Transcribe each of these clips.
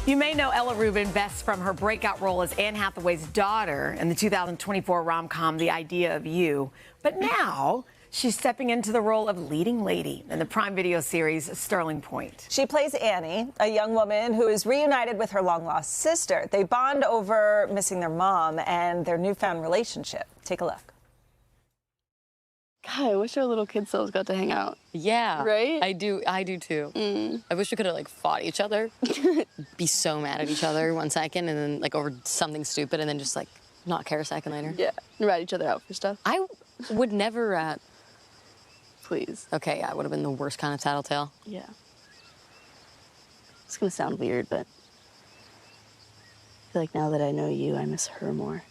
You may know Ella Rubin best from her breakout role as Anne Hathaway's daughter in the 2024 rom-com The Idea of You. But now she's stepping into the role of leading lady in the Prime Video series Sterling Point. She plays Annie, a young woman who is reunited with her long-lost sister. They bond over missing their mom and their newfound relationship. Take a look. God, I wish our little kid selves got to hang out. Yeah. Right? I do too. I wish we could have like fought each other, be so mad at each other 1 second and then like over something stupid and then just like not care a second later. Yeah, and rat each other out for stuff. I would never rat. Please. Okay, yeah, I would have been the worst kind of tattletale. Yeah. It's gonna sound weird, but I feel like now that I know you, I miss her more.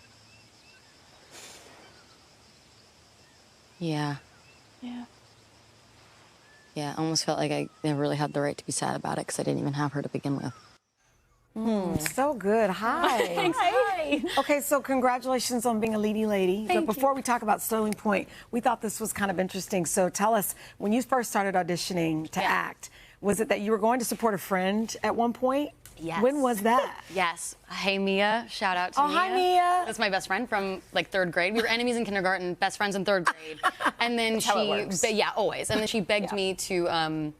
Yeah. Yeah. Yeah, I almost felt like I never really had the right to be sad about it because I didn't even have her to begin with. So good. Hi. Thanks. Hi. Okay, so congratulations on being a leading lady. Thank But before you. we talk about Sterling Point, we thought this was kind of interesting. So tell us, when you first started auditioning to act, was it that you were going to support a friend at one point? Yes. When was that? Yes. Hey, Mia. Shout out to Mia. Oh, hi, Mia. That's my best friend from like 3rd grade. We were enemies in kindergarten, best friends in 3rd grade. And then how it works. yeah, always. And then she begged me to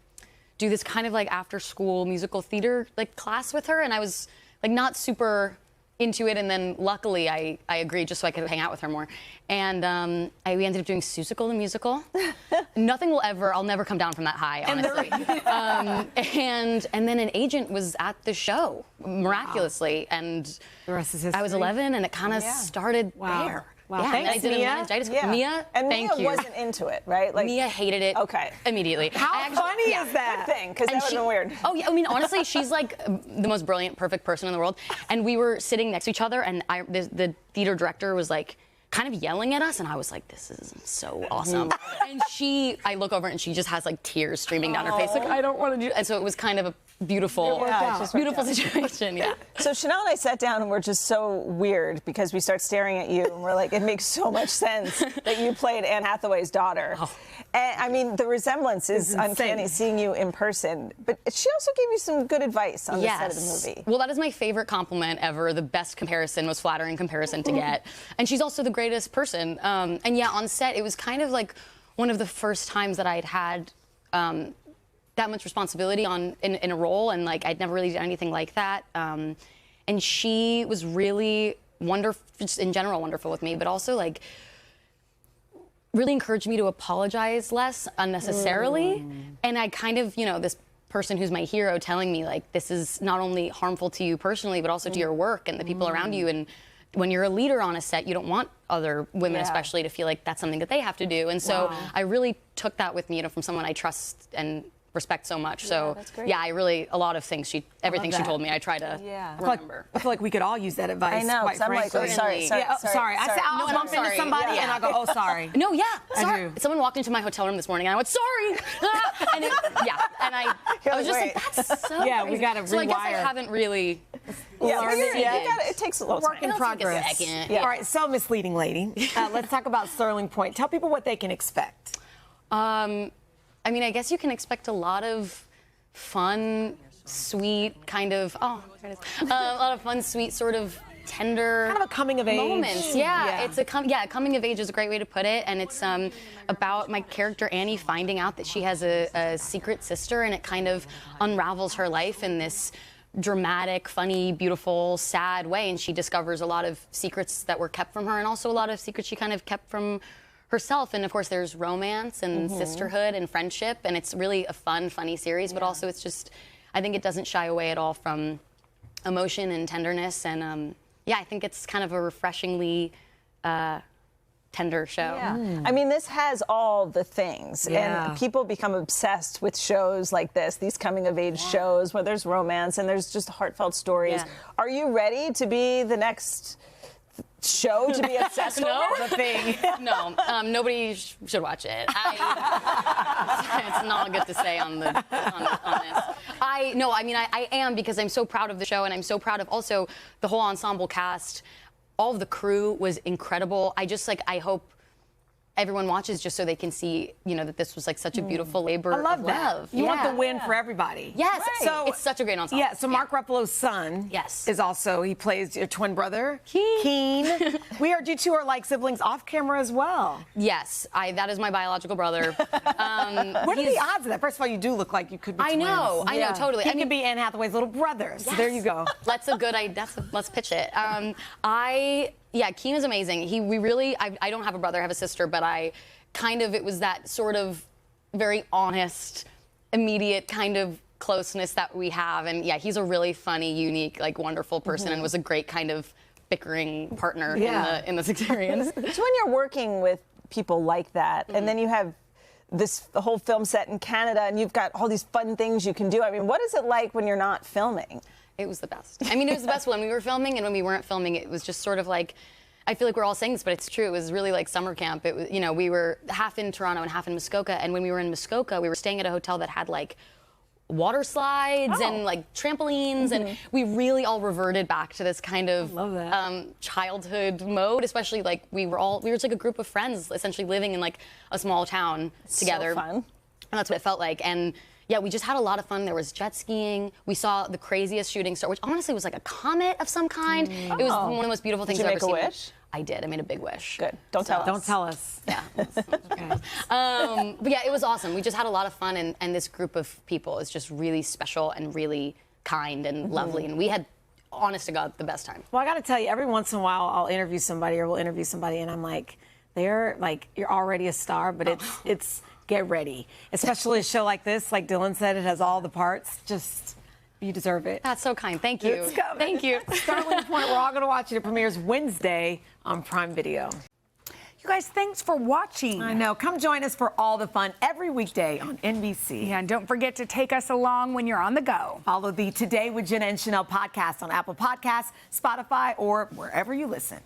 do this kind of like after school musical theater like class with her. And I was like not super into it. And then luckily I agreed just so I could hang out with her more. And we ended up doing Seussical The Musical. I'll never come down from that high, honestly. And then an agent was at the show, miraculously. And The rest is history. I was 11 and it kind of started there. Wow. Yeah, Thanks, and I did Mia. a meningitis. Yeah. Mia, And thank Mia you. wasn't into it, right? Like Mia hated it immediately. How funny is that? Good thing, because that would have been weird. Oh, yeah, I mean, honestly, she's like the most brilliant, perfect person in the world. And we were sitting next to each other, and the theater director was like, kind of yelling at us, and I was like, this is so awesome. And I look over, and she just has like tears streaming down her face, like, I don't want to do. And so it was kind of a beautiful situation, yeah. So Sheinelle and I sat down and we're just so weird because we start staring at you and we're like, it makes so much sense that you played Anne Hathaway's daughter. Oh. And I mean, the resemblance is uncanny seeing you in person, but she also gave you some good advice on the set of the movie. Well, that is my favorite compliment ever, the best comparison, most flattering comparison to get. And she's also the greatest person. And yeah, on set, it was kind of like one of the first times that I'd had that much responsibility in a role, and like I'd never really done anything like that. And she was really wonderful, just in general wonderful with me, but also like really encouraged me to apologize less unnecessarily. And I kind of, this person who's my hero telling me like this is not only harmful to you personally, but also to your work and the people around you. And when you're a leader on a set, you don't want other women especially to feel like that's something that they have to do. And so I really took that with me, from someone I trust and respect so much. So that's great. yeah, a lot of things everything she told me, I try to remember. I feel like we could all use that advice. I know, quite I'm like, frankly. oh, sorry. I'll bump into somebody and I go, oh, sorry. No, yeah, sorry. do. Someone walked into my hotel room this morning and I went, sorry. And I was just like, that's so Yeah, crazy. we gotta So I guess I rewire. haven't really learned it. It takes a little Work time. in progress. Take a second. Yeah. All right, so misleading lady, let's talk about Sterling Point. Tell people what they can expect. I mean, I guess you can expect a lot of fun, sweet, kind of, a lot of fun, sweet, sort of tender, Kind of a coming of age moments. It's coming of age is a great way to put it, and it's about my character Annie finding out that she has a secret sister, and it kind of unravels her life in this dramatic, funny, beautiful, sad way, and she discovers a lot of secrets that were kept from her, and also a lot of secrets she kind of kept from herself. And of course there's romance and sisterhood and friendship, and it's really a fun, funny series, but also it's just, I think it doesn't shy away at all from emotion and tenderness, and I think it's kind of a refreshingly tender show. Yeah. I mean, this has all the things, and people become obsessed with shows like this, these coming-of-age shows where there's romance and there's just heartfelt stories. Yeah. Are you ready to be the next show to be obsessed over? The thing. No, nobody should watch it. It's not good to say on this. I am, because I'm so proud of the show, and I'm so proud of also the whole ensemble cast. All of the crew was incredible. I hope everyone watches just so they can see, that this was like such a beautiful labor I love of that. love. You want the win for everybody. Yes. Right. So it's such a great ensemble. Yeah, so Mark Ruffalo's son is also, he plays your twin brother, Keen. We heard you two are like siblings off camera as well. Yes, that is my biological brother. What are the odds of that? First of all, you do look like you could be twins. I know, totally. He could be Anne Hathaway's little brother, so there you go. That's a good idea. Let's pitch it. Keen is amazing. I don't have a brother, I have a sister, but it was that sort of very honest, immediate kind of closeness that we have. And yeah, he's a really funny, unique, like wonderful person and was a great kind of bickering partner in this experience. So when you're working with people like that, and then you have the whole film set in Canada, and you've got all these fun things you can do. I mean, what is it like when you're not filming? It was the best. I mean, it was the best when we were filming, and when we weren't filming, it was just sort of like, I feel like we're all saying this, but it's true. It was really like summer camp. It was, we were half in Toronto and half in Muskoka, and when we were in Muskoka, we were staying at a hotel that had like water slides and like trampolines, and we really all reverted back to this kind of childhood mode. Especially like we were just like a group of friends, essentially living in like a small town together. So fun. And that's what it felt like. And yeah, we just had a lot of fun. There was jet skiing. We saw the craziest shooting star, which honestly was like a comet of some kind. It was one of the most beautiful things I've ever seen. Did you make a wish? I did. I made a big wish. Good. Don't tell us. Don't tell us. Yeah. Okay. But yeah, it was awesome. We just had a lot of fun, and this group of people is just really special and really kind and lovely. And we had, honest to God, the best time. Well, I got to tell you, every once in a while, I'll interview somebody or we'll interview somebody, and I'm like, you're already a star, but it's get ready. Especially a show like this, like Dylan said, it has all the parts. Just, you deserve it. That's so kind. Thank you. It's coming. Thank you. Starling Point, we're all going to watch it. It premieres Wednesday on Prime Video. You guys, thanks for watching. I know. Come join us for all the fun every weekday on NBC. Yeah, and don't forget to take us along when you're on the go. Follow the Today with Jenna and Sheinelle podcast on Apple Podcasts, Spotify, or wherever you listen.